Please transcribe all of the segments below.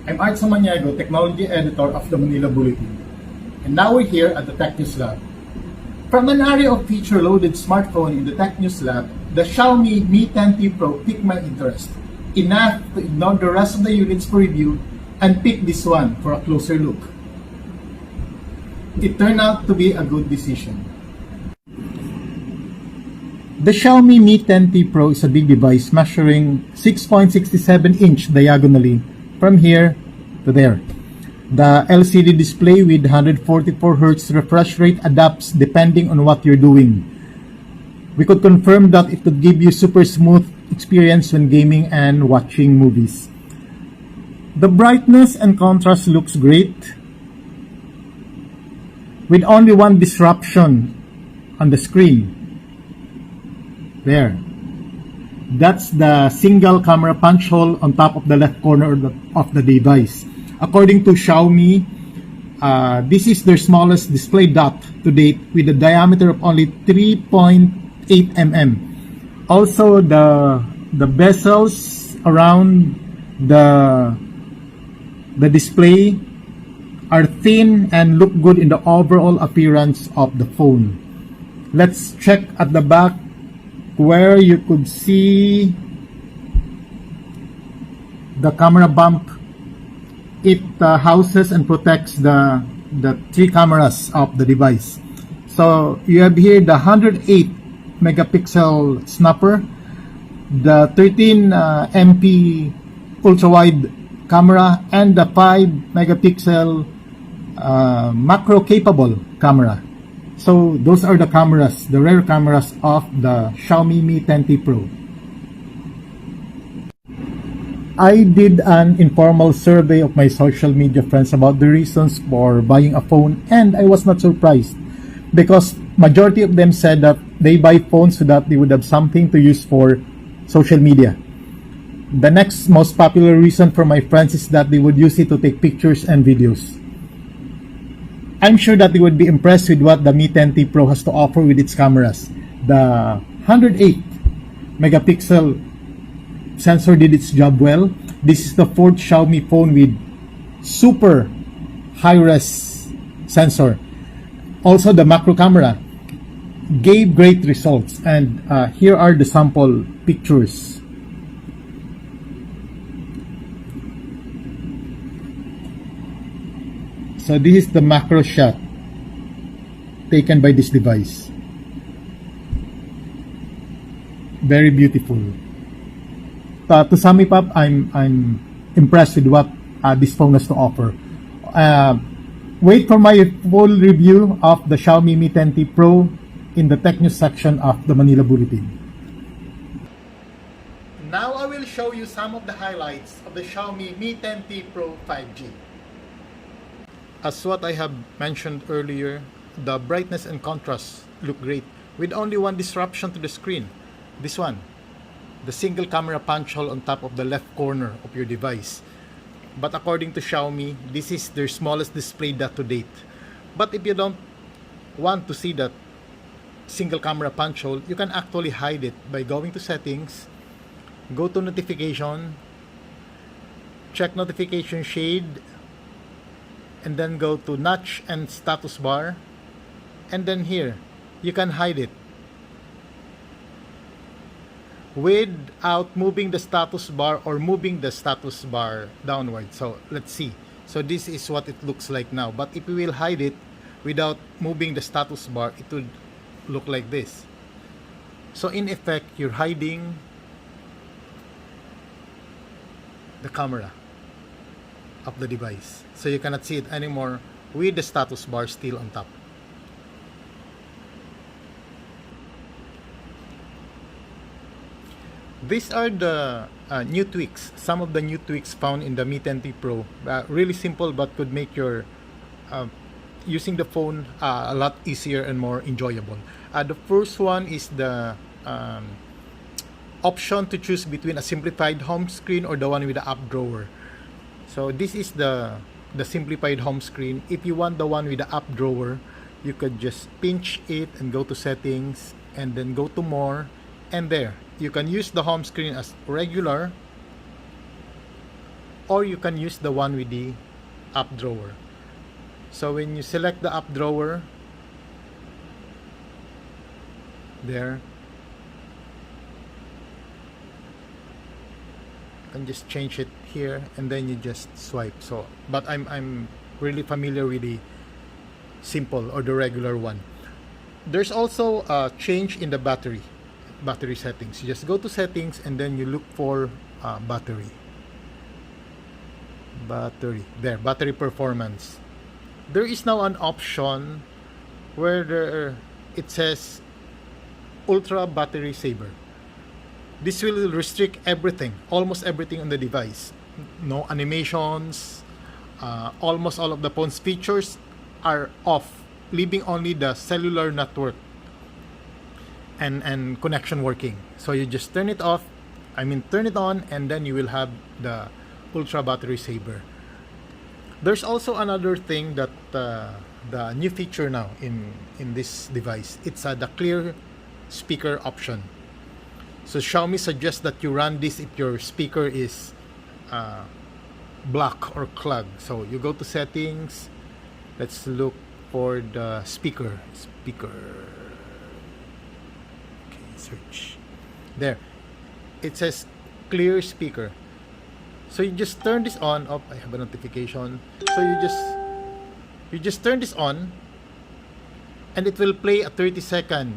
I'm Art Samaniago, Technology Editor of the Manila Bulletin. And now we're here at the Tech News Lab. From an area of feature-loaded smartphone in the Tech News Lab, the Xiaomi Mi10T Pro piqued my interest, enough to ignore the rest of the units for review and pick this one for a closer look. It turned out to be a good decision. The Xiaomi Mi10T Pro is a big device measuring 6.67-inch diagonally from here to there. The LCD display with 144Hz refresh rate adapts depending on what you're doing. We could confirm that it could give you super smooth experience when gaming and watching movies. The brightness and contrast looks great, with only one disruption on the screen. There. That's the single camera punch hole on top of the left corner of the device. According to Xiaomi, this is their smallest display dot to date with a diameter of only 3.8 mm. Also, the bezels around the display are thin and look good in the overall appearance of the phone. Let's check at the back, where you could see the camera bump. It houses and protects the three cameras of the device. So you have here the 108 megapixel snapper, the 13 MP ultra wide camera, and the 5 megapixel macro capable camera. So those are the cameras, the rear cameras of the Xiaomi Mi10T Pro. I did an informal survey of my social media friends about the reasons for buying a phone, and I was not surprised because majority of them said that they buy phones so that they would have something to use for social media. The next most popular reason for my friends is that they would use it to take pictures and videos. I'm sure that they would be impressed with what the Mi10T Pro has to offer with its cameras. The 108 megapixel sensor did its job well. This is the fourth Xiaomi phone with super high-res sensor. Also, the macro camera gave great results, and here are the sample pictures. So this is the macro shot taken by this device. Very beautiful. To sum it up, I'm impressed with what this phone has to offer. Wait for my full review of the Xiaomi Mi10T Pro in the Tech News section of the Manila Bulletin. Now I will show you some of the highlights of the Xiaomi Mi10T Pro 5G. As what I have mentioned earlier, the brightness and contrast look great with only one disruption to the screen. This one, the single camera punch hole on top of the left corner of your device. But according to Xiaomi, this is their smallest display dot to date. But if you don't want to see that single camera punch hole, you can actually hide it by going to settings, go to notification, check notification shade, and then go to notch and status bar, and then here you can hide it without moving the status bar or moving the status bar downward. So let's see. So this is what it looks like now, but if you will hide it without moving the status bar, it would look like this. So in effect, you're hiding the camera of the device, so you cannot see it anymore with the status bar still on top. These are the new tweaks, some of the new tweaks found in the Mi10T Pro. Really simple, but could make your using the phone a lot easier and more enjoyable. The first one is the option to choose between a simplified home screen or the one with the app drawer. So this is the simplified home screen. If you want the one with the app drawer, you could just pinch it and go to settings and then go to more, and there you can use the home screen as regular, or you can use the one with the up drawer. So when you select the up drawer, there, and just change it here, and then you just swipe. So but I'm really familiar with the simple or the regular one. There's also a change in the battery settings. You just go to settings and then you look for battery there, battery performance. There is now an option where it says ultra battery saver. This will restrict everything, almost everything on the device. No animations, almost all of the phone's features are off, leaving only the cellular network and connection working. So you just turn it off, turn it on, and then you will have the ultra battery saver. There's also another thing that the new feature now in this device. It's the clear speaker option. So Xiaomi suggests that you run this if your speaker is blocked or clogged. So you go to settings. Let's look for the speaker. Okay, search. There. It says clear speaker. So you just turn this on. Oh, I have a notification. So you just turn this on, and it will play a 30-second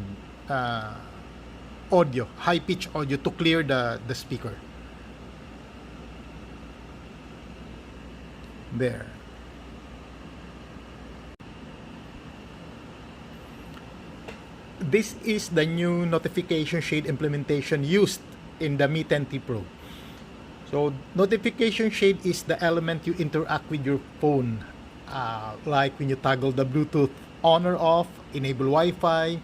audio, high pitch audio to clear the speaker. There. This is the new notification shade implementation used in the Mi 10T Pro. So notification shade is the element you interact with your phone, like when you toggle the Bluetooth on or off, enable Wi-Fi,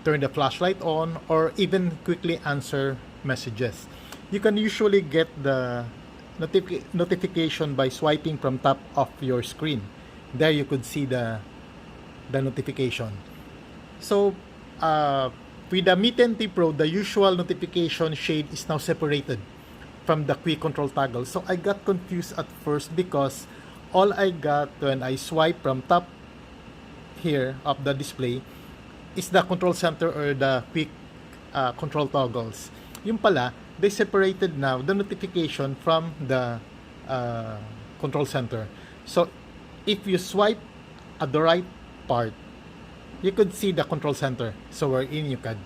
turn the flashlight on, or even quickly answer messages. You can usually get the notification by swiping from top of your screen. There you could see the notification. So with the Mi 10T Pro, the usual notification shade is now separated from the quick control toggle. So I got confused at first because all I got when I swipe from top here of the display is the control center or the quick control toggles. Yung pala, they separated now the notification from the control center. So if you swipe at the right part, you could see the control center. So wherein you can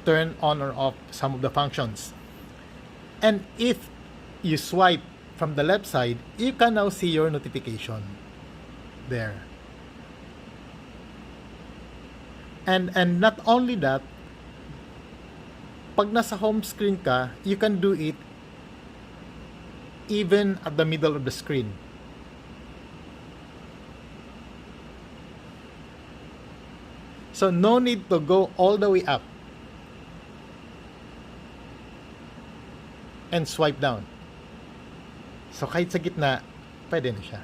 turn on or off some of the functions. And if you swipe from the left side, you can now see your notification there. And not only that, pag nasa home screen ka, you can do it even at the middle of the screen. So no need to go all the way up and swipe down. So kahit sa gitna, pwede na siya.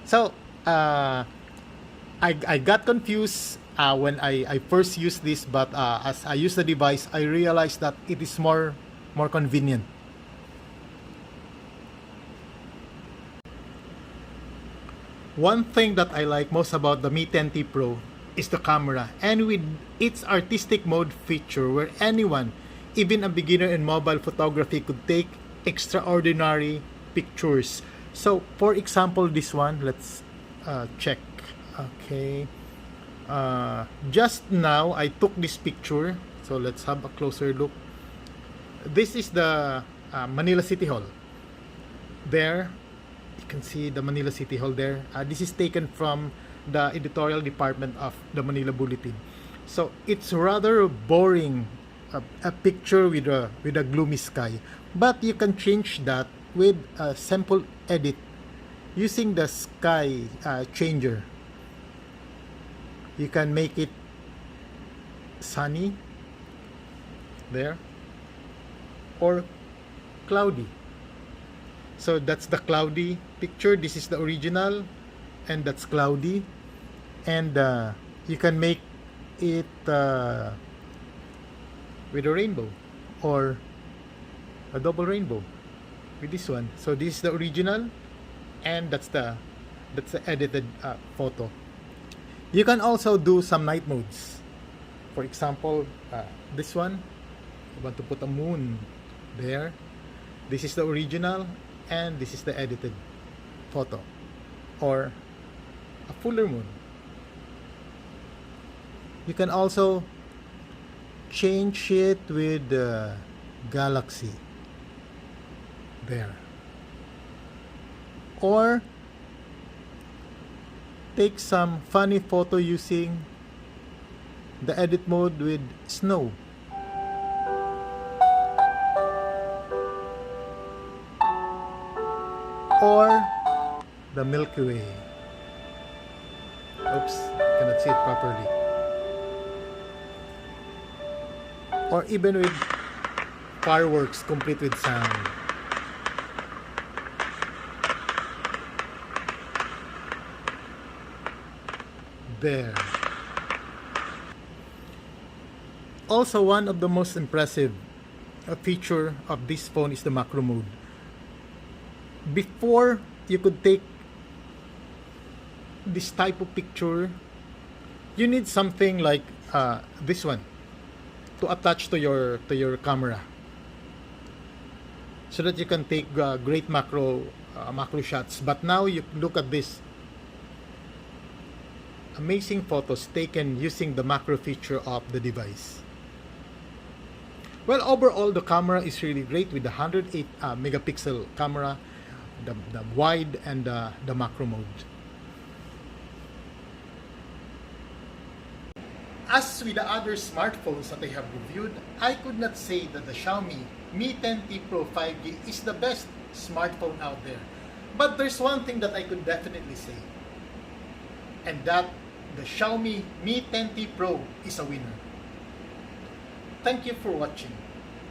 So I got confused when I first used this, but as I use the device, I realized that it is more convenient. One thing that I like most about the Mi 10T Pro is the camera, and with its artistic mode feature where anyone, even a beginner in mobile photography, could take extraordinary pictures. So for example, this one, let's check. Okay, just now I took this picture, so let's have a closer look. This is the Manila City Hall. There you can see the Manila City Hall there. This is taken from the editorial department of the Manila Bulletin. So it's rather boring, a picture with a gloomy sky, but you can change that with a simple edit using the sky changer. You can make it sunny there or cloudy. So that's the cloudy picture. This is the original, and that's cloudy. And you can make it with a rainbow or a double rainbow. with this one. So this is the original, and that's the edited photo. You can also do some night modes. For example, this one, you want to put a moon there. This is the original, and this is the edited photo, or a fuller moon. You can also change it with the galaxy there, or take some funny photo using the edit mode with snow. Or the Milky Way. Oops, cannot see it properly. Or even with fireworks complete with sound. There. Also, one of the most impressive feature of this phone is the macro mode. Before, you could take this type of picture, you need something like this one to attach to your camera, so that you can take great macro shots. But now you look at this amazing photos taken using the macro feature of the device. Well, overall, the camera is really great with the 108 megapixel camera, the wide, and the macro mode. As with the other smartphones that I have reviewed, I could not say that the Xiaomi Mi 10T Pro 5G is the best smartphone out there. But there's one thing that I could definitely say, and that the Xiaomi Mi 10T Pro is a winner. Thank you for watching.